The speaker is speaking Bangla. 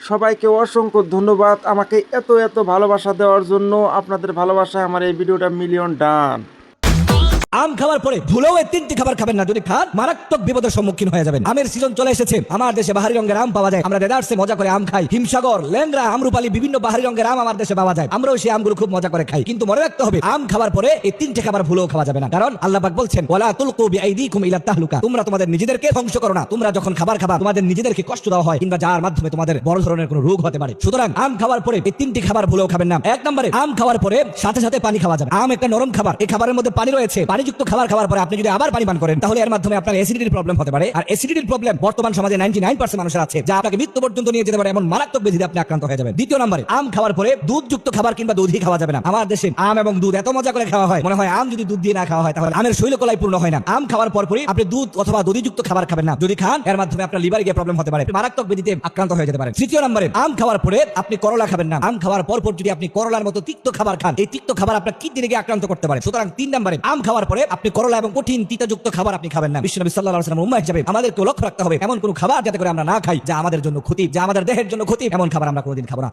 সবাইকে অসংখ্য ধন্যবাদ আমাকে এত এত ভালোবাসা দেওয়ার জন্য। আপনাদের ভালোবাসায় আমার এই ভিডিওটা মিলিয়ন ডান। আম খাওয়ার পরে ভুলেও এই তিনটি খাবার খাবেন না। যদি খান মারাত্মক বিপদের সম্মুখীন হয়ে যাবেন। আমের সিজন চলে এসেছে। আমার দেশে বাহারি রঙের আম পাওয়া যায়। আমরা ডেজার্টসে মজা করে আম খাই। হিমসাগর, ল্যাংড়া, আমরুপালি বিভিন্ন বাহারি রঙের আম আমার দেশে পাওয়া যায়। আমরাও সেই আমগুলো খুব মজা করে খাই। কিন্তু মনে রাখতে হবে, আম খাওয়ার পরে এই তিনটি খাবার ভুলেও খাওয়া যাবে না। কারণ আল্লাহ পাক বলছেন, ওয়ালা তুলকু বিআইদিকুম ইলা তাহলুকা। তোমরা তোমাদের নিজেদেরকে ধ্বংস করো না। তোমরা যখন খাবার খাবা, তোমাদের নিজেদেরকে কষ্ট দেওয়া হয় কিংবা যার মাধ্যমে তোমাদের বড় ধরনের কোনো রোগ হতে পারে। সুতরাং আম খাওয়ার পরে এই তিনটি খাবার ভুলেও খাবেন না। এক নম্বরে, আম খাওয়ার পরে সাথে সাথে পানি খাওয়া যাবে। আম একটা নরম খাবার। এই খাবারের মধ্যে পানি রয়েছে। পানিযুক্ত খাবার খাওয়ার পরে আপনি যদি আবার পানি পান করেন, তাহলে এর মাধ্যমে আপনার অ্যাসিডিটির প্রবলেম হতে পারে। আর অ্যাসিডিটির প্রবলেম বর্তমান সমাজে 99% মানুষের আছে, যা আপনাকে মৃত্যু পর্যন্ত নিয়ে যেতে পারে। এমন মারাত্মক ব্যাধিতে আপনি আক্রান্ত হয়ে যাবেন। দ্বিতীয় নম্বরে, আম খাওয়ার পরে দুধযুক্ত খাবার কিংবা দুধই খাওয়া যাবে না। আমার দেশে আম এবং দুধ এত মজা করে খাওয়া হয়, মনে হয় আম যদি দুধ দিয়ে না খাওয়া হয় তাহলে আমের শৈলকলাই পূর্ণ হয় না। আম খাওয়ার পরপরই আপনি দুধ অথবা দধিযুক্ত খাবার খাবেন না। যদি খান, এর মাধ্যমে আপনার লিভারে গিয়ে প্রবলেম হতে পারে, মারাত্মক ব্যাধিতে আক্রান্ত হয়ে যেতে পারে। তৃতীয় নম্বরে, আম খাওয়ার পরে আপনি করলা খাবেন না। আম খাওয়ার পরপর যদি আপনি করলার মতো তিক্ত খাবার খান, এই তিক্ত খাবার আপনার কিডনিকে আক্রান্ত করতে পারে। সুতরাং 3 নম্বরে, আম খাওয়ার পরে আপনি করলা এবং কঠিন তিতাযুক্ত খাবার আপনি খাবেন না। বিশ্বনবী সাল্লাল্লাহু আলাইহি ওয়াসাল্লাম উম্মাহ হিসেবে আমাদেরকে লক্ষ্য রাখতে হবে, এমন কোন খাবার যাতে করে আমরা না খাই যা আমাদের জন্য ক্ষতি, যা আমাদের দেহের জন্য ক্ষতি, এমন খাবার আমরা কোনোদিন খাবো না।